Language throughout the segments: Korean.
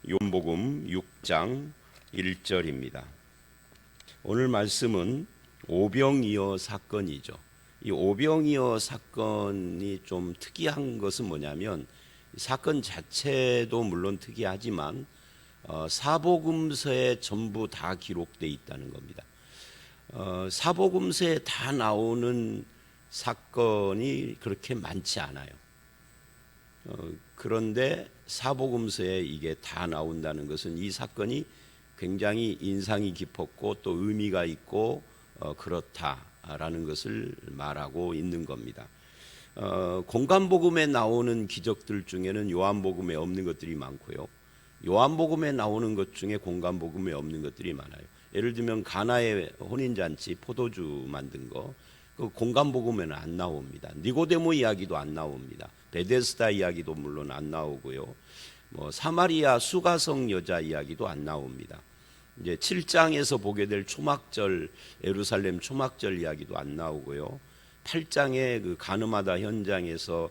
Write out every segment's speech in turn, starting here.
요한복음 6장 1절입니다. 오늘 말씀은 오병이어 사건이죠. 이 오병이어 사건이 좀 특이한 것은 뭐냐면 사건 자체도 물론 특이하지만 사복음서에 전부 다 기록되어 있다는 겁니다. 사복음서에 다 나오는 사건이 그렇게 많지 않아요. 그런데 사복음서에 이게 다 나온다는 것은 이 사건이 굉장히 인상이 깊었고 또 의미가 있고 그렇다라는 것을 말하고 있는 겁니다. 공간복음에 나오는 기적들 중에는 요한복음에 없는 것들이 많고요. 요한복음에 나오는 것 중에 공간복음에 없는 것들이 많아요. 예를 들면 가나의 혼인잔치 포도주 만든 거, 그 공간복음에는 안 나옵니다. 니고데모 이야기도 안 나옵니다. 베데스다 이야기도 물론 안 나오고요. 사마리아 수가성 여자 이야기도 안 나옵니다. 이제 7장에서 보게 될 초막절, 예루살렘 초막절 이야기도 안 나오고요. 8장의 그 가늠하다 현장에서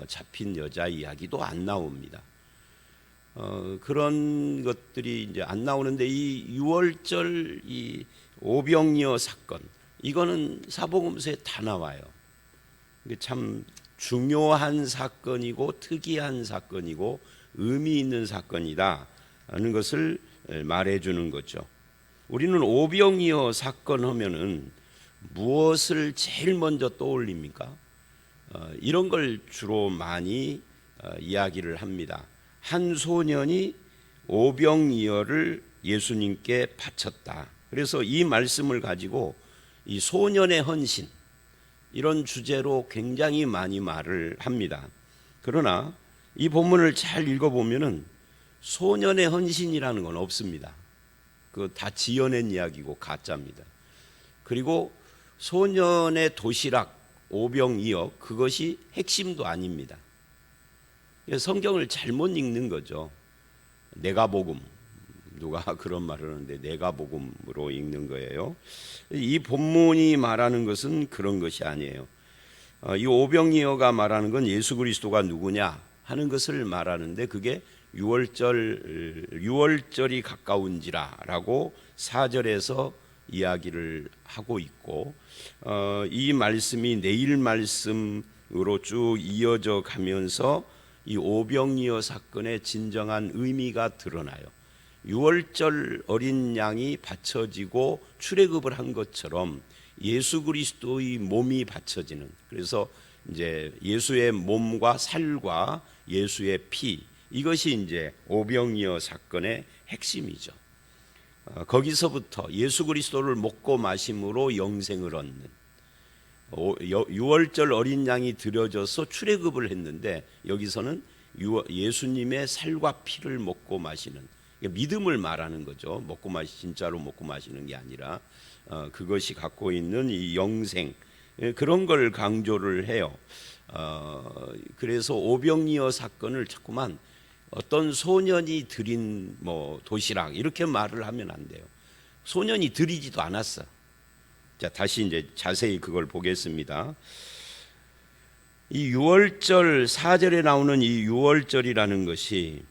잡힌 여자 이야기도 안 나옵니다. 그런 것들이 이제 안 나오는데 이 6월절 이 오병이어 사건, 이거는 사복음서에 다 나와요. 이게 참 중요한 사건이고 특이한 사건이고 의미 있는 사건이다 하는 것을 말해주는 거죠. 우리는 오병이어 사건 하면은 무엇을 제일 먼저 떠올립니까? 이런 걸 주로 많이 이야기를 합니다. 한 소년이 오병이어를 예수님께 바쳤다. 그래서 이 말씀을 가지고 이 소년의 헌신, 이런 주제로 굉장히 많이 말을 합니다. 그러나 이 본문을 잘 읽어보면은 소년의 헌신이라는 건 없습니다. 그거 다 지어낸 이야기고 가짜입니다. 그리고 소년의 도시락 오병이어, 그것이 핵심도 아닙니다. 성경을 잘못 읽는 거죠. 내가복음, 누가 그런 말을 하는데 내가복음으로 읽는 거예요. 이 본문이 말하는 것은 그런 것이 아니에요. 이 오병이어가 말하는 건 예수 그리스도가 누구냐 하는 것을 말하는데, 그게 6월절이 가까운지라라고 4절에서 이야기를 하고 있고, 이 말씀이 내일 말씀으로 쭉 이어져 가면서 이 오병이어 사건의 진정한 의미가 드러나요. 6월절 어린 양이 바쳐지고 출애굽을 한 것처럼 예수 그리스도의 몸이 바쳐지는, 그래서 이제 예수의 몸과 살과 예수의 피, 이것이 이제 오병이어 사건의 핵심이죠. 거기서부터 예수 그리스도를 먹고 마심으로 영생을 얻는, 6월절 어린 양이 드려져서 출애굽을 했는데 여기서는 예수님의 살과 피를 먹고 마시는, 믿음을 말하는 거죠. 진짜로 먹고 마시는 게 아니라 그것이 갖고 있는 이 영생, 그런 걸 강조를 해요. 그래서 오병이어 사건을 자꾸만 어떤 소년이 드린 도시락 이렇게 말을 하면 안 돼요. 소년이 드리지도 않았어. 자, 다시 이제 자세히 그걸 보겠습니다. 이 6월절 4절에 나오는 이 6월절이라는 것이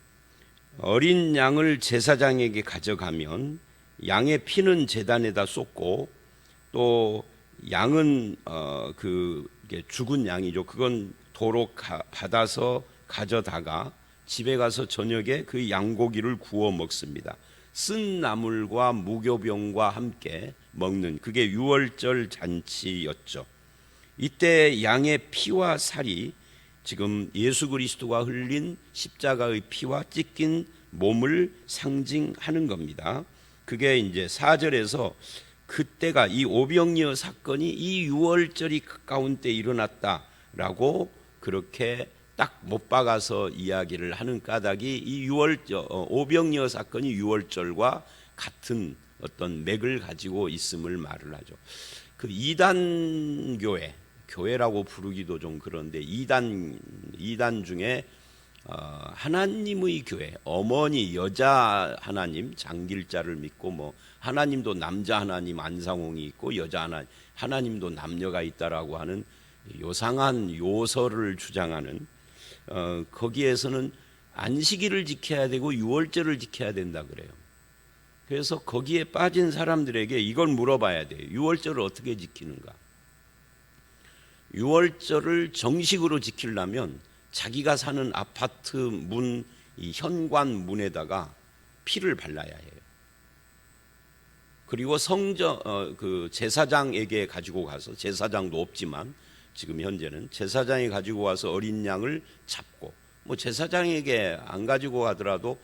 어린 양을 제사장에게 가져가면 양의 피는 제단에다 쏟고, 또 양은 죽은 양이죠. 그건 도로 받아서 가져다가 집에 가서 저녁에 그 양고기를 구워 먹습니다. 쓴 나물과 무교병과 함께 먹는, 그게 6월절 잔치였죠. 이때 양의 피와 살이 지금 예수 그리스도가 흘린 십자가의 피와 찢긴 몸을 상징하는 겁니다. 그게 이제 4절에서 그때가 이 오병이어 사건이 이 6월절이 가까운 때 일어났다라고 그렇게 딱 못 박아서 이야기를 하는 까닭이 이 오병이어 사건이 6월절과 같은 어떤 맥을 가지고 있음을 말을 하죠. 그 이단 교회라고 부르기도 좀 그런데 이단 중에 하나님의 교회, 어머니 여자 하나님 장길자를 믿고 하나님도 남자 하나님 안상홍이 있고 여자 하나님도 남녀가 있다라고 하는 요상한 요설을 주장하는, 거기에서는 안식일을 지켜야 되고 유월절을 지켜야 된다 그래요. 그래서 거기에 빠진 사람들에게 이걸 물어봐야 돼요. 유월절을 어떻게 지키는가? 유월절을 정식으로 지키려면 자기가 사는 아파트 문, 이 현관 문에다가 피를 발라야 해요. 그리고 그 제사장에게 가지고 가서, 제사장도 없지만 지금 현재는 제사장이 가지고 와서 어린 양을 잡고, 뭐 제사장에게 안 가지고 가더라도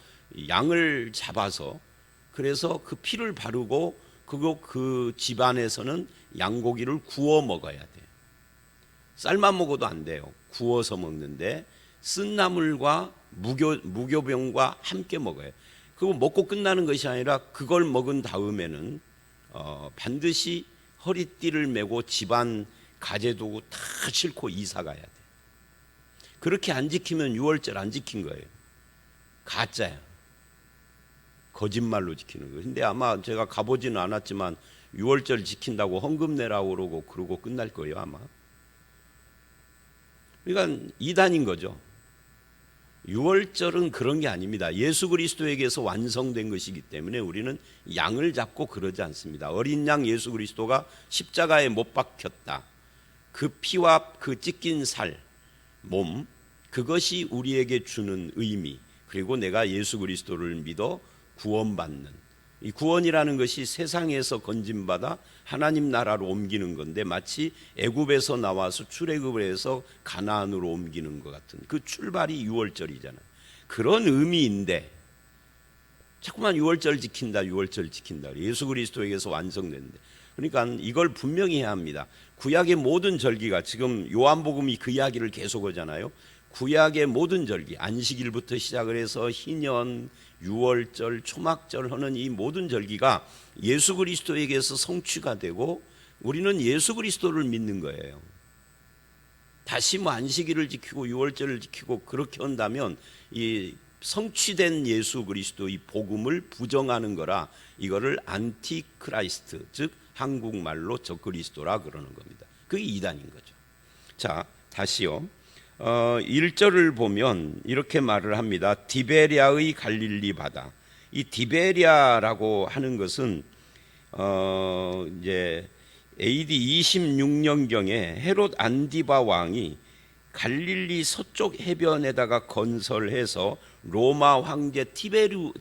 양을 잡아서 그래서 그 피를 바르고 그 집안에서는 양고기를 구워 먹어야 돼요. 삶아 먹어도 안 돼요. 구워서 먹는데 쓴 나물과 무교병과 함께 먹어요. 그거 먹고 끝나는 것이 아니라 그걸 먹은 다음에는 반드시 허리띠를 메고 집안 가재도구 다 싣고 이사 가야 돼. 그렇게 안 지키면 유월절 안 지킨 거예요. 가짜야. 거짓말로 지키는 거예요. 근데 아마 제가 가보지는 않았지만 유월절 지킨다고 헌금 내라고 그러고 끝날 거예요 아마. 그러니까 이단인 거죠. 유월절은 그런 게 아닙니다. 예수 그리스도에게서 완성된 것이기 때문에 우리는 양을 잡고 그러지 않습니다. 어린 양 예수 그리스도가 십자가에 못 박혔다. 그 피와 그 찢긴 살, 몸, 그것이 우리에게 주는 의미, 그리고 내가 예수 그리스도를 믿어 구원받는, 이 구원이라는 것이 세상에서 건짐받아 하나님 나라로 옮기는 건데 마치 애굽에서 나와서 출애굽을 해서 가나안으로 옮기는 것 같은 그 출발이 유월절이잖아요. 그런 의미인데 자꾸만 유월절 지킨다 예수 그리스도에게서 완성된데, 그러니까 이걸 분명히 해야 합니다. 구약의 모든 절기가, 지금 요한복음이 그 이야기를 계속 하잖아요. 구약의 모든 절기, 안식일부터 시작을 해서 희년, 유월절, 초막절 하는 이 모든 절기가 예수 그리스도에게서 성취가 되고 우리는 예수 그리스도를 믿는 거예요. 다시 뭐 안식일을 지키고 유월절을 지키고 그렇게 한다면 이 성취된 예수 그리스도 이 복음을 부정하는 거라, 이거를 안티크라이스트, 즉 한국말로 적그리스도라 그러는 겁니다. 그게 이단인 거죠. 자, 다시요. 1절을 보면 이렇게 말을 합니다. 디베랴의 갈릴리 바다. 이 디베랴라고 하는 것은 이제 AD 26년경에 헤롯 안디바 왕이 갈릴리 서쪽 해변에다가 건설해서 로마 황제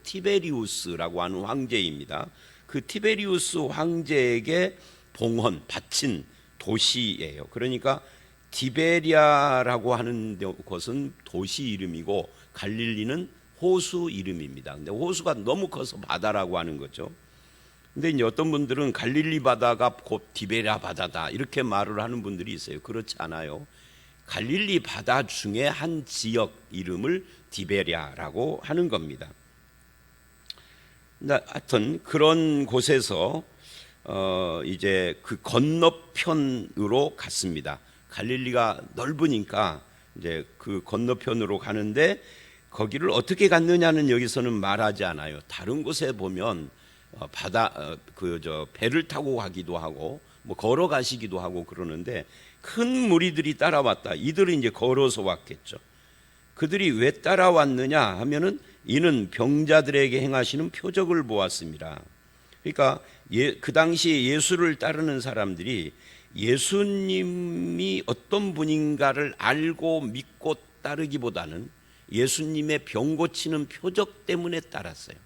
티베리우스라고 하는 황제입니다. 그 티베리우스 황제에게 봉헌 바친 도시예요. 그러니까 디베랴라고 하는 곳은 도시 이름이고 갈릴리는 호수 이름입니다. 근데 호수가 너무 커서 바다라고 하는 거죠. 근데 이제 어떤 분들은 갈릴리 바다가 곧 디베랴 바다다 이렇게 말을 하는 분들이 있어요. 그렇지 않아요. 갈릴리 바다 중에 한 지역 이름을 디베랴라고 하는 겁니다. 하여튼 그런 곳에서 이제 그 건너편으로 갔습니다. 갈릴리가 넓으니까 이제 그 건너편으로 가는데 거기를 어떻게 갔느냐는 여기서는 말하지 않아요. 다른 곳에 보면 배를 타고 가기도 하고 뭐 걸어가시기도 하고 그러는데 큰 무리들이 따라왔다. 이들은 이제 걸어서 왔겠죠. 그들이 왜 따라왔느냐 하면은 이는 병자들에게 행하시는 표적을 보았습니다. 그러니까 그 당시에 예수를 따르는 사람들이 예수님이 어떤 분인가를 알고 믿고 따르기보다는 예수님의 병 고치는 표적 때문에 따랐어요.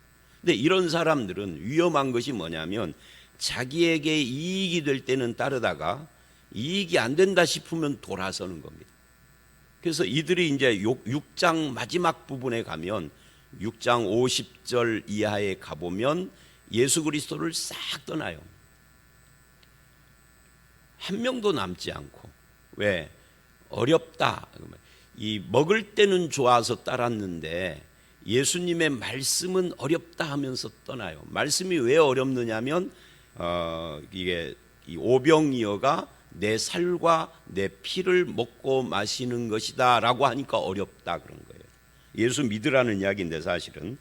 근데 이런 사람들은 위험한 것이 뭐냐면 자기에게 이익이 될 때는 따르다가 이익이 안 된다 싶으면 돌아서는 겁니다. 그래서 이들이 이제 6장 마지막 부분에 가면 6장 50절 이하에 가보면 예수 그리스도를 싹 떠나요. 한 명도 남지 않고. 왜? 어렵다. 이 먹을 때는 좋아서 따랐는데 예수님의 말씀은 어렵다 하면서 떠나요. 말씀이 왜 어렵느냐면 이게 이 오병이어가 내 살과 내 피를 먹고 마시는 것이다 라고 하니까 어렵다 그런 거예요. 예수 믿으라는 이야기인데 사실은.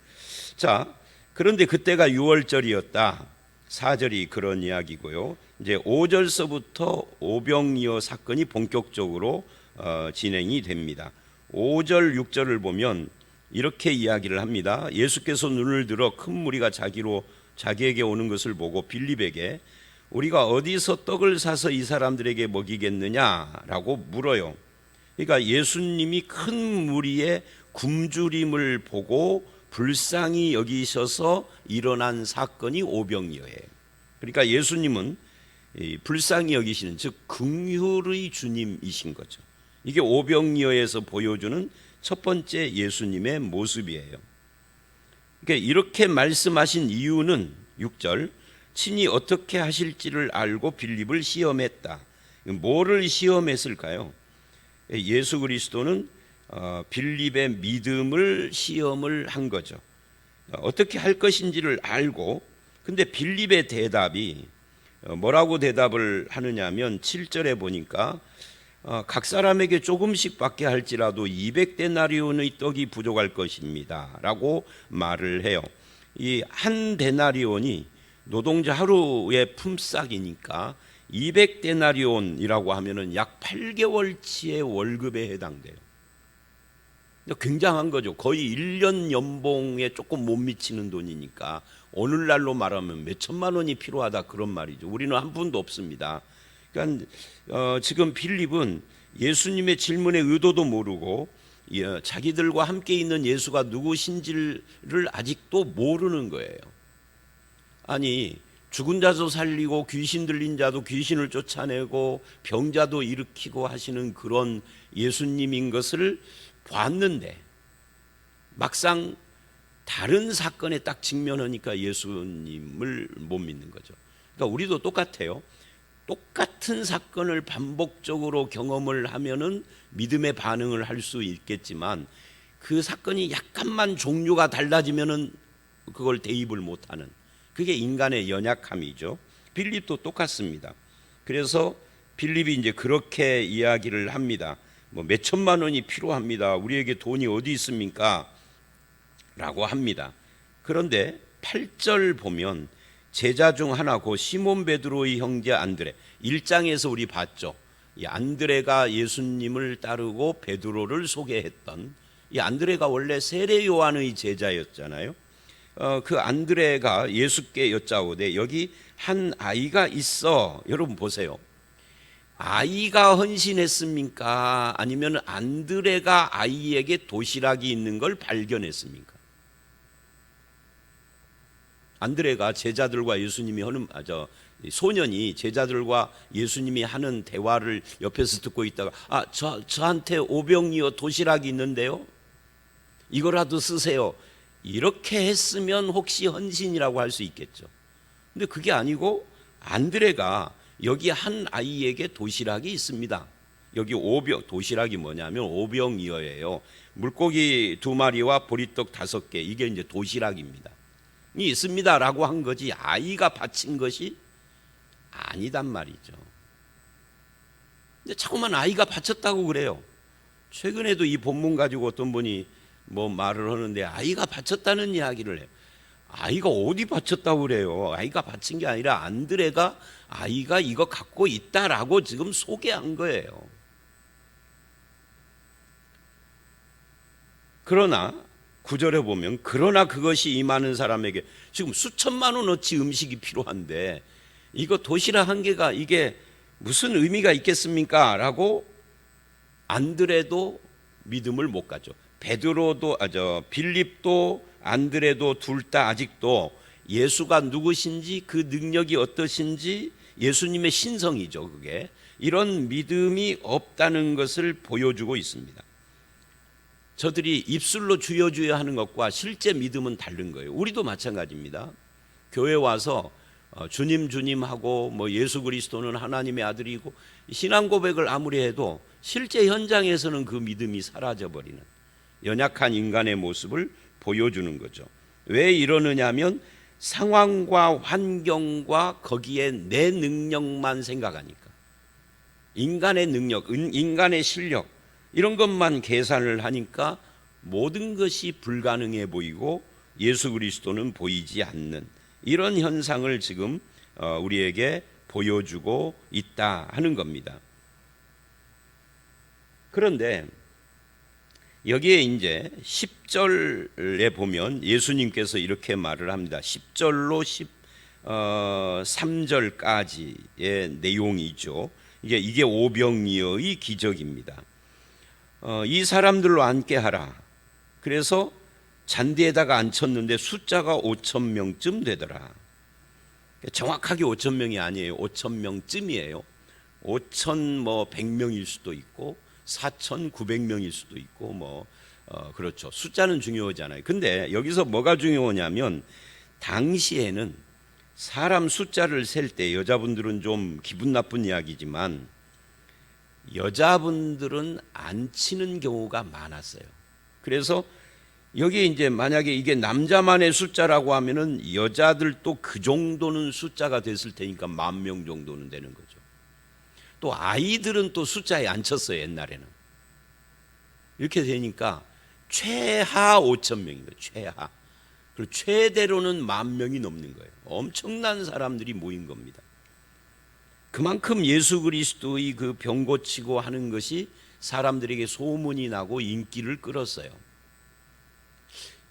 자, 그런데 그때가 6월절이었다. 4절이 그런 이야기고요. 이제 5절서부터 오병이어 사건이 본격적으로 진행이 됩니다. 5절, 6절을 보면 이렇게 이야기를 합니다. 예수께서 눈을 들어 큰 무리가 자기에게 오는 것을 보고 빌립에게 우리가 어디서 떡을 사서 이 사람들에게 먹이겠느냐라고 물어요. 그러니까 예수님이 큰 무리의 굶주림을 보고 불쌍히 여기셔서 일어난 사건이 오병이어예요. 그러니까 예수님은 불쌍히 여기시는, 즉 긍휼의 주님이신 거죠. 이게 오병이어에서 보여주는 첫 번째 예수님의 모습이에요. 그러니까 이렇게 말씀하신 이유는 6절, 친히 어떻게 하실지를 알고 빌립을 시험했다. 뭐를 시험했을까요? 예수 그리스도는 빌립의 믿음을 시험을 한 거죠. 어떻게 할 것인지를 알고, 근데 빌립의 대답이 뭐라고 대답을 하느냐면 7절에 보니까 각 사람에게 조금씩 받게 할지라도 200데나리온의 떡이 부족할 것입니다 라고 말을 해요. 이 한 데나리온이 노동자 하루의 품삯이니까 200데나리온이라고 하면은 약 8개월치의 월급에 해당돼요. 굉장한 거죠. 거의 1년 연봉에 조금 못 미치는 돈이니까 오늘날로 말하면 몇 천만 원이 필요하다, 그런 말이죠. 우리는 한 푼도 없습니다. 그러니까 지금 빌립은 예수님의 질문의 의도도 모르고 자기들과 함께 있는 예수가 누구신지를 아직도 모르는 거예요. 아니, 죽은 자도 살리고 귀신 들린 자도 귀신을 쫓아내고 병자도 일으키고 하시는 그런 예수님인 것을 봤는데 막상 다른 사건에 딱 직면하니까 예수님을 못 믿는 거죠. 그러니까 우리도 똑같아요. 똑같은 사건을 반복적으로 경험을 하면은 믿음의 반응을 할 수 있겠지만 그 사건이 약간만 종류가 달라지면은 그걸 대입을 못하는, 그게 인간의 연약함이죠. 빌립도 똑같습니다. 그래서 빌립이 이제 그렇게 이야기를 합니다. 뭐 몇 천만 원이 필요합니다. 우리에게 돈이 어디 있습니까? 라고 합니다. 그런데 8절 보면 제자 중 하나고 시몬 베드로의 형제 안드레, 1장에서 우리 봤죠. 이 안드레가 예수님을 따르고 베드로를 소개했던 이 안드레가 원래 세례 요한의 제자였잖아요. 그 안드레가 예수께 여짜오되 여기 한 아이가 있어. 여러분 보세요. 아이가 헌신했습니까? 아니면 안드레가 아이에게 도시락이 있는 걸 발견했습니까? 안드레가 제자들과 예수님이 하는 소년이 제자들과 예수님이 하는 대화를 옆에서 듣고 있다가 저한테 오병이어 도시락이 있는데요, 이거라도 쓰세요. 이렇게 했으면 혹시 헌신이라고 할 수 있겠죠. 근데 그게 아니고 안드레가 여기 한 아이에게 도시락이 있습니다. 여기 도시락이 뭐냐면 오병이어예요. 물고기 2마리와 보리떡 5개, 이게 이제 도시락입니다. 이 있습니다라고 한 거지 아이가 바친 것이 아니단 말이죠. 근데 자꾸만 아이가 바쳤다고 그래요. 최근에도 이 본문 가지고 어떤 분이 뭐 말을 하는데 아이가 바쳤다는 이야기를 해요. 아이가 어디 바쳤다고 그래요? 아이가 바친 게 아니라 안드레가 아이가 이거 갖고 있다라고 지금 소개한 거예요. 그러나 9절에 보면 그러나 그것이 임하는 사람에게, 지금 수천만 원어치 음식이 필요한데 이거 도시락 한 개가 이게 무슨 의미가 있겠습니까? 라고 안드레도 믿음을 못 가죠. 빌립도 안드레도 둘 다 아직도 예수가 누구신지 그 능력이 어떠신지 예수님의 신성이죠. 그게 이런 믿음이 없다는 것을 보여주고 있습니다. 저들이 입술로 주여 주여 하는 것과 실제 믿음은 다른 거예요. 우리도 마찬가지입니다. 교회 와서 주님 주님 하고 뭐 예수 그리스도는 하나님의 아들이고 신앙 고백을 아무리 해도 실제 현장에서는 그 믿음이 사라져버리는 연약한 인간의 모습을 보여주는 거죠. 왜 이러느냐 하면 상황과 환경과 거기에 내 능력만 생각하니까, 인간의 능력, 인간의 실력 이런 것만 계산을 하니까 모든 것이 불가능해 보이고 예수 그리스도는 보이지 않는 이런 현상을 지금 우리에게 보여주고 있다 하는 겁니다. 그런데 여기에 이제 10절에 보면 예수님께서 이렇게 말을 합니다. 10절로 13절까지의 내용이죠. 이게 오병이어의 기적입니다. 이 사람들로 앉게 하라. 그래서 잔디에다가 앉혔는데 숫자가 5,000명쯤 되더라. 정확하게 5,000명이 아니에요. 5,000명쯤이에요. 5,100명일 수도 있고 4,900명일 수도 있고 그렇죠. 숫자는 중요하잖아요. 근데 여기서 뭐가 중요하냐면 당시에는 사람 숫자를 셀 때 여자분들은 좀 기분 나쁜 이야기지만 여자분들은 안 치는 경우가 많았어요. 그래서 여기 이제 만약에 이게 남자만의 숫자라고 하면은 여자들도 그 정도는 숫자가 됐을 테니까 10,000명 정도는 되는 거죠. 또 아이들은 또 숫자에 안 쳤어요. 옛날에는. 이렇게 되니까 최하 5,000명인 거예요. 최하. 그리고 최대로는 10,000명이 넘는 거예요. 엄청난 사람들이 모인 겁니다. 그만큼 예수 그리스도의 그 병 고치고 하는 것이 사람들에게 소문이 나고 인기를 끌었어요.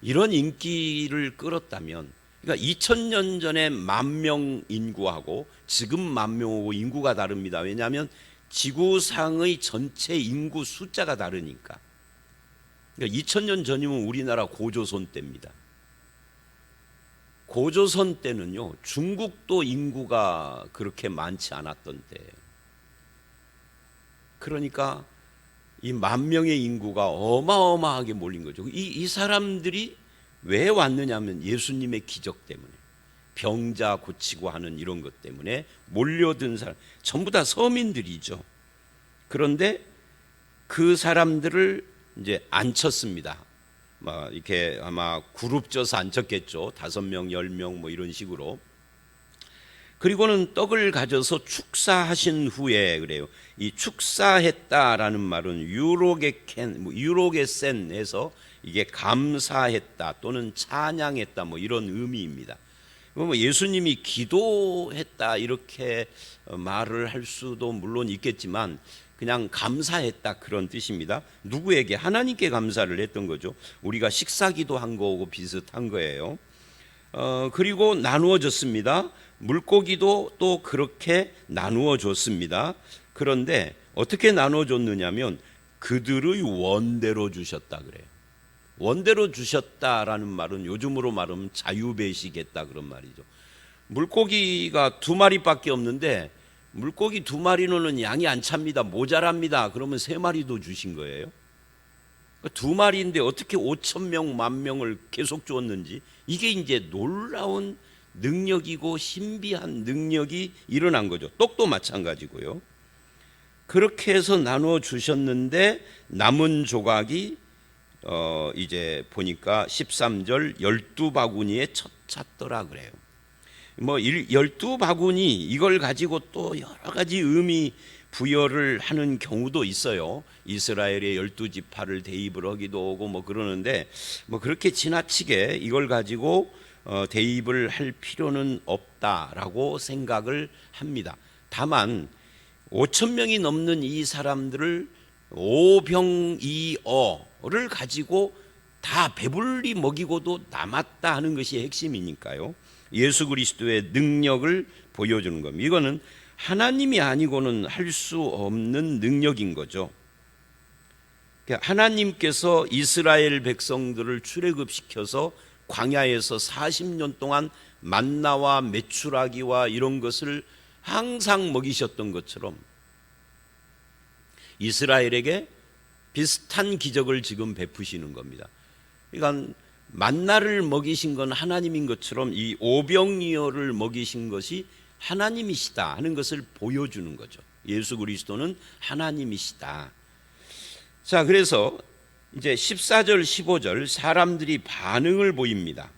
이런 인기를 끌었다면, 그러니까 2000년 전에 10,000명 인구하고 지금 10,000명하고 인구가 다릅니다. 왜냐하면 지구상의 전체 인구 숫자가 다르니까. 그러니까 2000년 전이면 우리나라 고조선 때입니다. 고조선 때는요, 중국도 인구가 그렇게 많지 않았던 때예요. 그러니까 이 10,000명의 인구가 어마어마하게 몰린 거죠. 이 사람들이 왜 왔느냐면 예수님의 기적 때문에, 병자 고치고 하는 이런 것 때문에 몰려든 사람, 전부 다 서민들이죠. 그런데 그 사람들을 이제 앉혔습니다. 이렇게 아마 그룹 져서 앉혔겠죠. 5명, 10명 이런 식으로. 그리고는 떡을 가져서 축사하신 후에, 그래요. 이 축사했다라는 말은 유로게센에서 이게 감사했다 또는 찬양했다 이런 의미입니다. 예수님이 기도했다 이렇게 말을 할 수도 물론 있겠지만 그냥 감사했다 그런 뜻입니다. 누구에게? 하나님께 감사를 했던 거죠. 우리가 식사기도 한 거하고 비슷한 거예요. 그리고 나누어 줬습니다. 물고기도 또 그렇게 나누어 줬습니다. 그런데 어떻게 나누어 줬느냐면 그들의 원대로 주셨다 그래요. 원대로 주셨다라는 말은 요즘으로 말하면 자유배식했다 그런 말이죠. 물고기가 2마리밖에 없는데 물고기 2마리로는 양이 안 찹니다. 모자랍니다. 그러면 3마리도 주신 거예요. 2마리인데 어떻게 5,000명, 10,000명을 계속 주었는지, 이게 이제 놀라운 능력이고 신비한 능력이 일어난 거죠. 떡도 마찬가지고요. 그렇게 해서 나누어 주셨는데 남은 조각이 이제 보니까 13절 12바구니에 찼더라 그래요. 12바구니 이걸 가지고 또 여러 가지 의미 부여를 하는 경우도 있어요. 이스라엘의 12지파를 대입을 하기도 하고 그러는데 그렇게 지나치게 이걸 가지고 대입을 할 필요는 없다라고 생각을 합니다. 다만 5,000명이 넘는 이 사람들을 오병이어를 가지고 다 배불리 먹이고도 남았다 하는 것이 핵심이니까요. 예수 그리스도의 능력을 보여주는 겁니다. 이거는 하나님이 아니고는 할 수 없는 능력인 거죠. 하나님께서 이스라엘 백성들을 출애굽시켜서 광야에서 40년 동안 만나와 메추라기와 이런 것을 항상 먹이셨던 것처럼 이스라엘에게 비슷한 기적을 지금 베푸시는 겁니다. 그러니까 만나를 먹이신 건 하나님인 것처럼 이 오병이어를 먹이신 것이 하나님이시다 하는 것을 보여주는 거죠. 예수 그리스도는 하나님이시다. 자, 그래서 이제 14절 15절 사람들이 반응을 보입니다.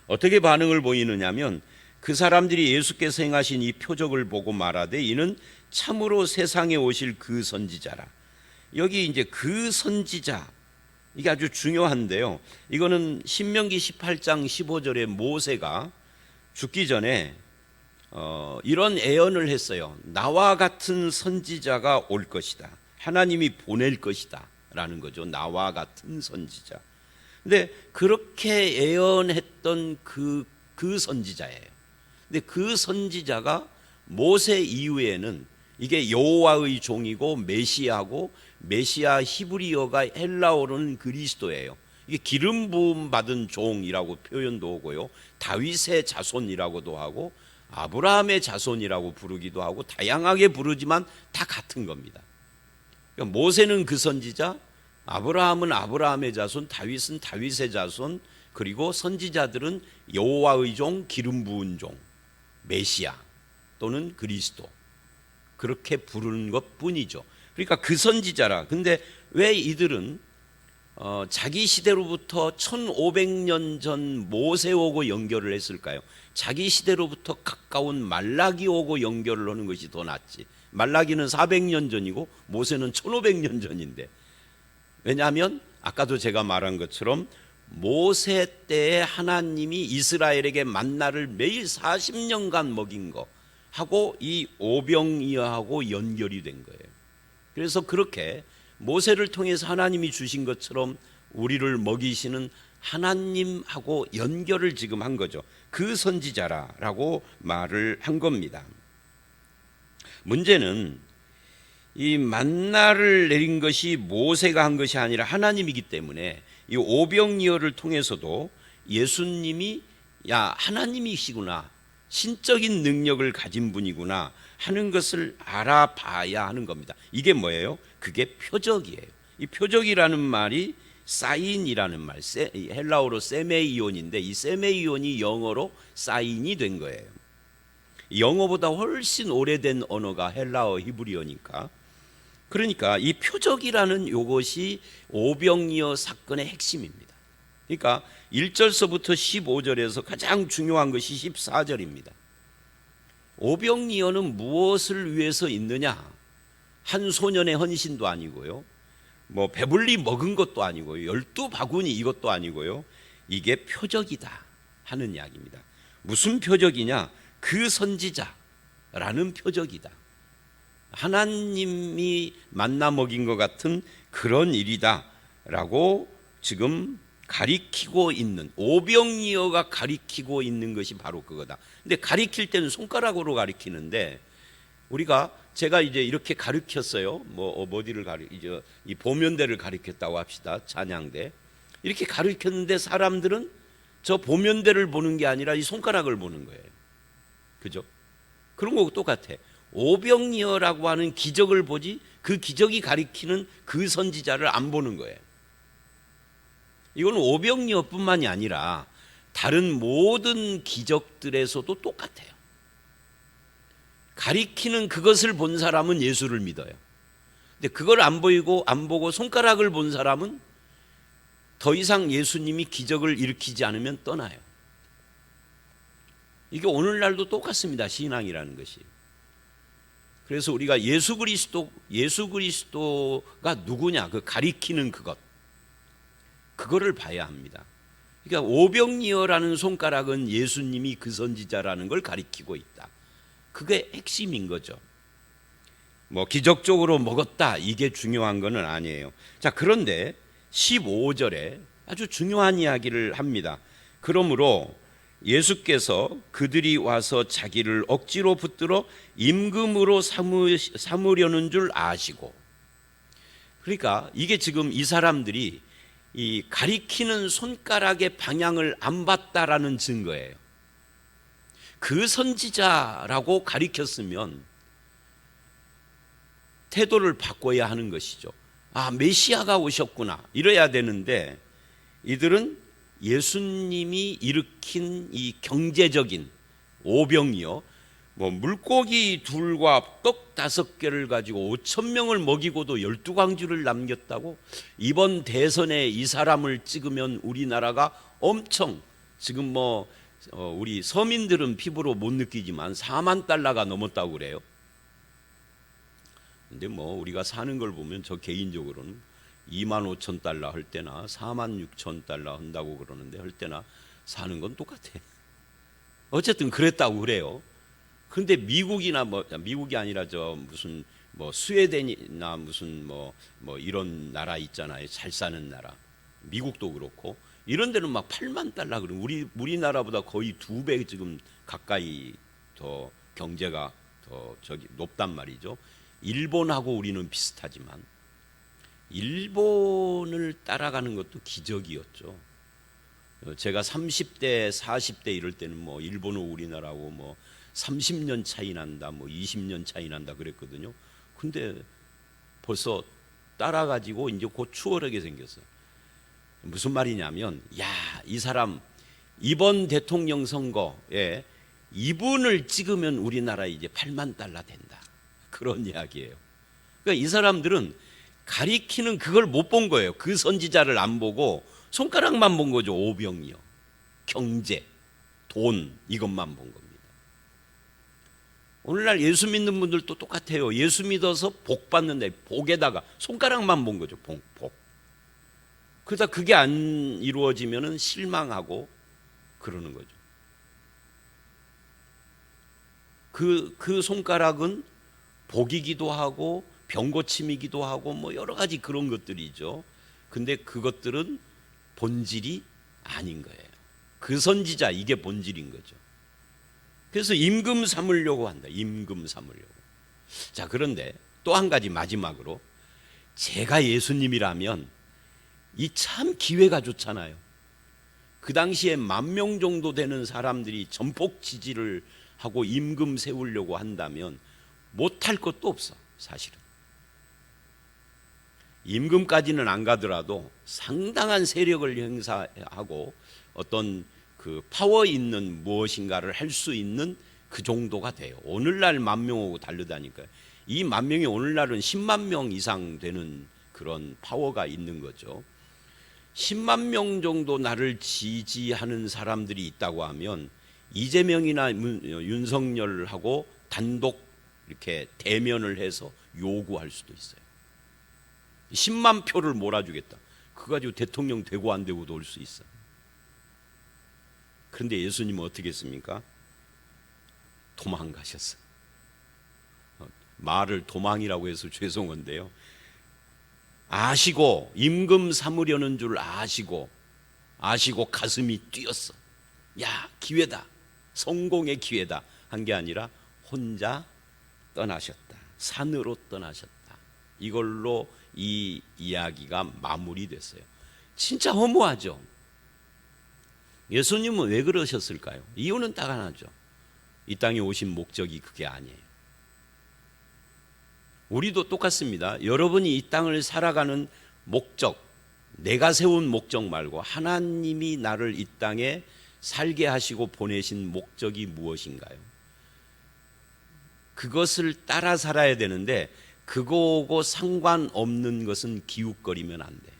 어떻게 반응을 보이느냐면 그 사람들이 예수께서 행하신 이 표적을 보고 말하되 이는 참으로 세상에 오실 그 선지자라. 여기 이제 그 선지자, 이게 아주 중요한데요. 이거는 신명기 18장 15절에 모세가 죽기 전에 이런 애언을 했어요. 나와 같은 선지자가 올 것이다. 하나님이 보낼 것이다 선지자라는 거죠. 나와 같은 선지자. 근데 그렇게 예언했던 그 선지자예요. 근데 그 선지자가 모세 이후에는 이게 여호와의 종이고 메시아고, 메시아 히브리어가 헬라어로는 그리스도예요. 이게 기름 부음 받은 종이라고 표현도 오고요, 다윗의 자손이라고도 하고 아브라함의 자손이라고 부르기도 하고 다양하게 부르지만 다 같은 겁니다. 그러니까 모세는 그 선지자, 아브라함은 아브라함의 자손, 다윗은 다윗의 자손, 그리고 선지자들은 여호와의 종, 기름 부은 종, 메시아 또는 그리스도, 그렇게 부르는 것뿐이죠. 그러니까 그 선지자라. 근데 왜 이들은 자기 시대로부터 1500년 전 모세 오고 연결을 했을까요? 자기 시대로부터 가까운 말라기 오고 연결을 하는 것이 더 낫지. 말라기는 400년 전이고 모세는 1500년 전인데. 왜냐하면 아까도 제가 말한 것처럼 모세 때에 하나님이 이스라엘에게 만나를 매일 40년간 먹인 거 하고 이 오병이어하고 연결이 된 거예요. 그래서 그렇게 모세를 통해서 하나님이 주신 것처럼 우리를 먹이시는 하나님하고 연결을 지금 한 거죠. 그 선지자라고 말을 한 겁니다. 문제는 이 만나를 내린 것이 모세가 한 것이 아니라 하나님이기 때문에 이 오병이어를 통해서도 예수님이 야, 하나님이시구나, 신적인 능력을 가진 분이구나 하는 것을 알아봐야 하는 겁니다. 이게 뭐예요? 그게 표적이에요. 이 표적이라는 말이 사인이라는 말, 헬라어로 세메이온인데 이 세메이온이 영어로 사인이 된 거예요. 영어보다 훨씬 오래된 언어가 헬라어 히브리어니까. 그러니까 이 표적이라는 이것이 오병이어 사건의 핵심입니다. 그러니까 1절서부터 15절에서 가장 중요한 것이 14절입니다. 오병이어는 무엇을 위해서 있느냐? 한 소년의 헌신도 아니고요, 뭐 배불리 먹은 것도 아니고요, 12바구니 이것도 아니고요, 이게 표적이다 하는 이야기입니다. 무슨 표적이냐? 그 선지자라는 표적이다. 하나님이 만나 먹인 것 같은 그런 일이다 라고 지금 가리키고 있는, 오병이어가 가리키고 있는 것이 바로 그거다. 근데 가리킬 때는 손가락으로 가리키는데, 우리가 제가 이제 이렇게 가르쳤어요. 어디를 이제 이 보면대를 가르쳤다고 합시다. 찬양대. 이렇게 가르쳤는데 사람들은 저 보면대를 보는 게 아니라 이 손가락을 보는 거예요. 그죠? 그런 거하고 똑같아. 오병이어라고 하는 기적을 보지 그 기적이 가리키는 그 선지자를 안 보는 거예요. 이건 오병이어뿐만이 아니라 다른 모든 기적들에서도 똑같아요. 가리키는 그것을 본 사람은 예수를 믿어요. 근데 그걸 안 보고 손가락을 본 사람은 더 이상 예수님이 기적을 일으키지 않으면 떠나요. 이게 오늘날도 똑같습니다. 신앙이라는 것이. 그래서 우리가 예수 그리스도가 누구냐, 그 가리키는 그거를 봐야 합니다. 그러니까 오병이어라는 손가락은 예수님이 그 선지자라는 걸 가리키고 있다. 그게 핵심인 거죠. 뭐 기적적으로 먹었다 이게 중요한 거는 아니에요. 자, 그런데 15절에 아주 중요한 이야기를 합니다. 그러므로 예수께서 그들이 와서 자기를 억지로 붙들어 임금으로 삼으려는 줄 아시고, 그러니까 이게 지금 이 사람들이 이 가리키는 손가락의 방향을 안 봤다라는 증거예요. 그 선지자라고 가리켰으면 태도를 바꿔야 하는 것이죠. 아, 메시아가 오셨구나 이래야 되는데, 이들은 예수님이 일으킨 이 경제적인 오병이어, 물고기 둘과 떡 5개를 가지고 5,000명을 먹이고도 12광주를 남겼다고? 이번 대선에 이 사람을 찍으면 우리나라가 엄청, 지금 우리 서민들은 피부로 못 느끼지만 4만 달러가 넘었다고 그래요. 근데 우리가 사는 걸 보면 저 개인적으로는 2만 5천 달러 할 때나 4만 6천 달러 한다고 그러는데 할 때나 사는 건 똑같아. 어쨌든 그랬다고 그래요. 근데 미국이나 미국이 아니라 무슨 뭐 스웨덴이나 무슨 뭐 이런 나라 있잖아요. 잘 사는 나라. 미국도 그렇고 이런 데는 막 8만 달러 그러면 우리나라보다 거의 2배 지금 가까이 더 경제가 더 높단 말이죠. 일본하고 우리는 비슷하지만 일본을 따라가는 것도 기적이었죠. 제가 30대, 40대 이럴 때는 뭐 일본은 우리나라하고 뭐 30년 차이 난다, 뭐 20년 차이 난다 그랬거든요. 근데 벌써 따라가지고 이제 곧 추월하게 생겼어요. 무슨 말이냐면, 야, 이 사람 이번 대통령 선거에 이분을 찍으면 우리나라 이제 8만 달러 된다. 그런 이야기예요. 그러니까 이 사람들은 가리키는 그걸 못 본 거예요. 그 선지자를 안 보고 손가락만 본 거죠. 오병이어, 경제, 돈 이것만 본 겁니다. 오늘날 예수 믿는 분들도 똑같아요. 예수 믿어서 복 받는데 복에다가 손가락만 본 거죠. 복. 그러다 그게 안 이루어지면은 실망하고 그러는 거죠. 그 손가락은 복이기도 하고 병고침이기도 하고 뭐 여러 가지 그런 것들이죠. 근데 그것들은 본질이 아닌 거예요. 그 선지자 이게 본질인 거죠. 그래서 임금 삼으려고 한다. 임금 삼으려고. 자, 그런데 또 한 가지 마지막으로, 제가 예수님이라면 이 참 기회가 좋잖아요. 그 당시에 10,000명 정도 되는 사람들이 전폭 지지를 하고 임금 세우려고 한다면 못할 것도 없어. 사실은 임금까지는 안 가더라도 상당한 세력을 행사하고 어떤 그 파워 있는 무엇인가를 할 수 있는 그 정도가 돼요. 오늘날 10,000명하고 다르다니까요. 이 10,000명이 오늘날은 10만 명 이상 되는 그런 파워가 있는 거죠. 10만 명 정도 나를 지지하는 사람들이 있다고 하면 이재명이나 윤석열하고 단독 이렇게 대면을 해서 요구할 수도 있어요. 10만 표를 몰아주겠다. 그거 가지고 대통령 되고 안 되고도 올 수 있어. 그런데 예수님은 어떻게 했습니까? 도망가셨어요. 말을 도망이라고 해서 죄송한데요. 아시고 임금 삼으려는 줄 아시고 가슴이 뛰었어. 야, 기회다. 성공의 기회다. 한 게 아니라 혼자 떠나셨다. 산으로 떠나셨다. 이걸로 이 이야기가 마무리됐어요. 진짜 허무하죠. 예수님은 왜 그러셨을까요? 이유는 딱 하나죠. 이 땅에 오신 목적이 그게 아니에요. 우리도 똑같습니다. 여러분이 이 땅을 살아가는 목적, 내가 세운 목적 말고 하나님이 나를 이 땅에 살게 하시고 보내신 목적이 무엇인가요? 그것을 따라 살아야 되는데 그거하고 상관없는 것은 기웃거리면 안 돼.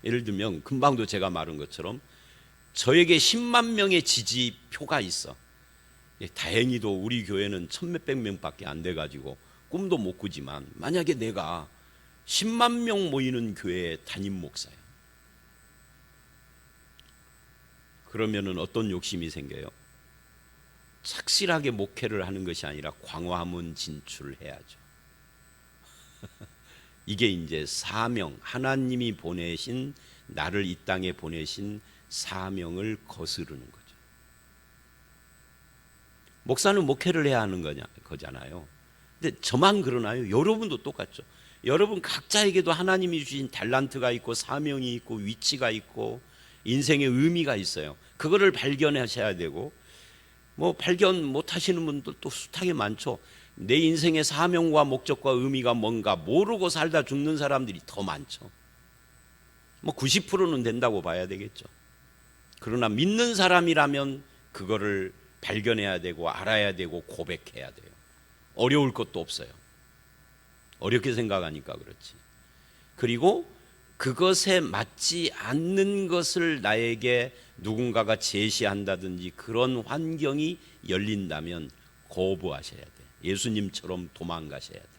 예를 들면 금방도 제가 말한 것처럼 저에게 10만 명의 지지표가 있어. 다행히도 우리 교회는 1,000몇백 명밖에 안 돼가지고 꿈도 못 꾸지만 만약에 내가 10만 명 모이는 교회의 담임 목사야. 그러면은 어떤 욕심이 생겨요? 착실하게 목회를 하는 것이 아니라 광화문 진출해야죠. 이게 이제 사명, 하나님이 보내신, 나를 이 땅에 보내신 사명을 거스르는 거죠. 목사는 목회를 해야 하는 거잖아요. 근데 저만 그러나요? 여러분도 똑같죠. 여러분 각자에게도 하나님이 주신 달란트가 있고 사명이 있고 위치가 있고 인생의 의미가 있어요. 그거를 발견하셔야 되고, 뭐 발견 못 하시는 분들도 숱하게 많죠. 내 인생의 사명과 목적과 의미가 뭔가 모르고 살다 죽는 사람들이 더 많죠. 뭐 90%는 된다고 봐야 되겠죠. 그러나 믿는 사람이라면 그거를 발견해야 되고 알아야 되고 고백해야 돼요. 어려울 것도 없어요. 어렵게 생각하니까 그렇지. 그리고 그것에 맞지 않는 것을 나에게 누군가가 제시한다든지 그런 환경이 열린다면 거부하셔야 돼요. 예수님처럼 도망가셔야 돼요.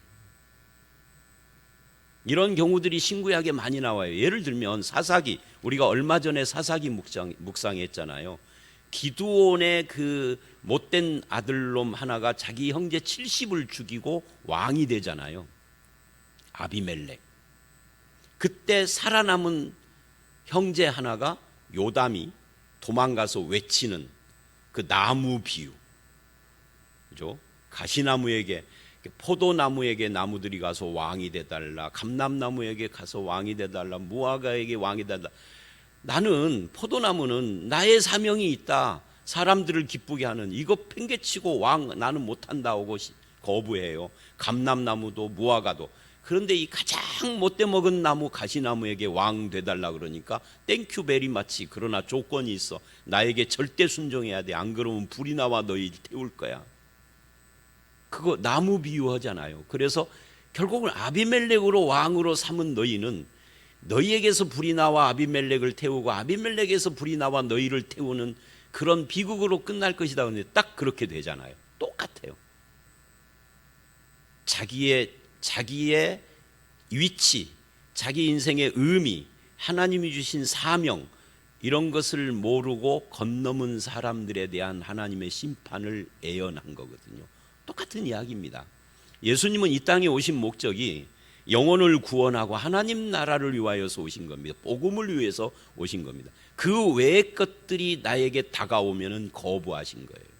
이런 경우들이 신구약에 많이 나와요. 예를 들면 사사기, 우리가 얼마 전에 사사기 묵상했잖아요. 기드온의 그 못된 아들놈 하나가 자기 형제 70을 죽이고 왕이 되잖아요. 아비멜렉. 그때 살아남은 형제 하나가 요담이 도망가서 외치는 그 나무 비유, 그죠? 가시나무에게, 포도나무에게 나무들이 가서 왕이 되달라, 감람나무에게 가서 왕이 되달라, 무화과에게 왕이 되달라. 나는 포도나무는 나의 사명이 있다, 사람들을 기쁘게 하는, 이거 팽개치고 왕 나는 못한다고 거부해요. 감람나무도 무화과도. 그런데 이 가장 못돼 먹은 나무 가시나무에게 왕 되달라 그러니까 땡큐 베리 마치, 그러나 조건이 있어. 나에게 절대 순종해야 돼. 안 그러면 불이 나와 너희 태울 거야. 그거 나무 비유하잖아요. 그래서 결국은 아비멜렉으로 왕으로 삼은 너희는 너희에게서 불이 나와 아비멜렉을 태우고 아비멜렉에서 불이 나와 너희를 태우는 그런 비극으로 끝날 것이다. 근데 딱 그렇게 되잖아요. 똑같아요. 자기의 위치, 자기 인생의 의미, 하나님이 주신 사명, 이런 것을 모르고 건너문 사람들에 대한 하나님의 심판을 예언한 거거든요. 똑같은 이야기입니다. 예수님은 이 땅에 오신 목적이 영혼을 구원하고 하나님 나라를 위하여서 오신 겁니다. 복음을 위해서 오신 겁니다. 그 외의 것들이 나에게 다가오면은 거부하신 거예요.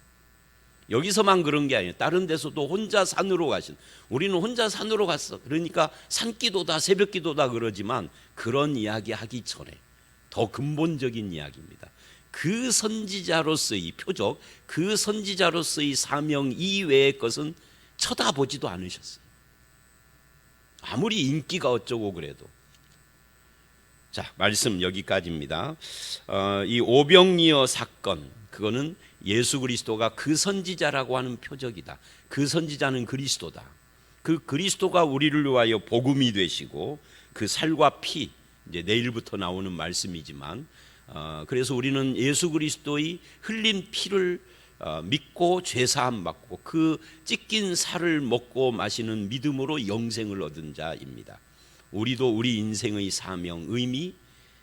여기서만 그런 게 아니에요. 다른 데서도 혼자 산으로 가신, 우리는 혼자 산으로 갔어. 그러니까 산기도다 새벽기도다 그러지만 그런 이야기 하기 전에 더 근본적인 이야기입니다. 그 선지자로서의 표적, 그 선지자로서의 사명 이외의 것은 쳐다보지도 않으셨어요. 아무리 인기가 어쩌고 그래도. 자, 말씀 여기까지입니다. 이 오병이어 사건, 그거는 예수 그리스도가 그 선지자라고 하는 표적이다. 그 선지자는 그리스도다. 그 그리스도가 우리를 위하여 복음이 되시고 그 살과 피, 이제 내일부터 나오는 말씀이지만, 그래서 우리는 예수 그리스도의 흘린 피를 믿고 죄사함 받고 그 찢긴 살을 먹고 마시는 믿음으로 영생을 얻은 자입니다. 우리도 우리 인생의 사명, 의미,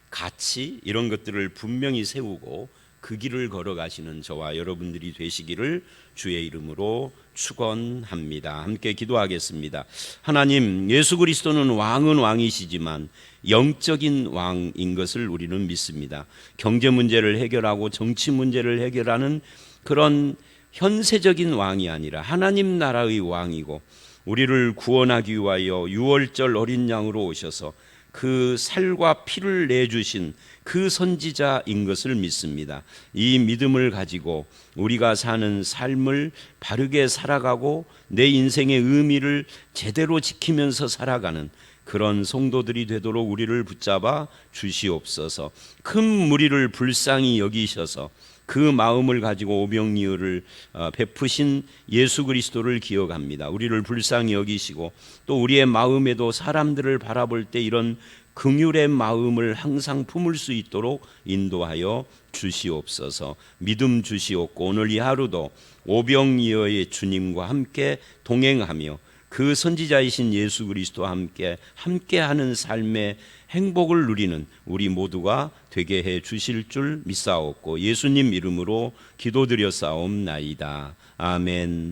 가치, 이런 것들을 분명히 세우고 그 길을 걸어가시는 저와 여러분들이 되시기를 주의 이름으로 축원합니다. 함께 기도하겠습니다. 하나님, 예수 그리스도는 왕은 왕이시지만 영적인 왕인 것을 우리는 믿습니다. 경제 문제를 해결하고 정치 문제를 해결하는 그런 현세적인 왕이 아니라 하나님 나라의 왕이고, 우리를 구원하기 위하여 유월절 어린 양으로 오셔서 그 살과 피를 내주신 그 선지자인 것을 믿습니다. 이 믿음을 가지고 우리가 사는 삶을 바르게 살아가고 내 인생의 의미를 제대로 지키면서 살아가는 그런 성도들이 되도록 우리를 붙잡아 주시옵소서. 큰 무리를 불쌍히 여기셔서 그 마음을 가지고 오병이어를 베푸신 예수 그리스도를 기억합니다. 우리를 불쌍히 여기시고 또 우리의 마음에도 사람들을 바라볼 때 이런 긍휼의 마음을 항상 품을 수 있도록 인도하여 주시옵소서. 믿음 주시옵고 오늘 이 하루도 오병이어의 주님과 함께 동행하며 그 선지자이신 예수 그리스도와 함께하는 삶의 행복을 누리는 우리 모두가 되게 해 주실 줄 믿사옵고 예수님 이름으로 기도드렸사옵나이다. 아멘.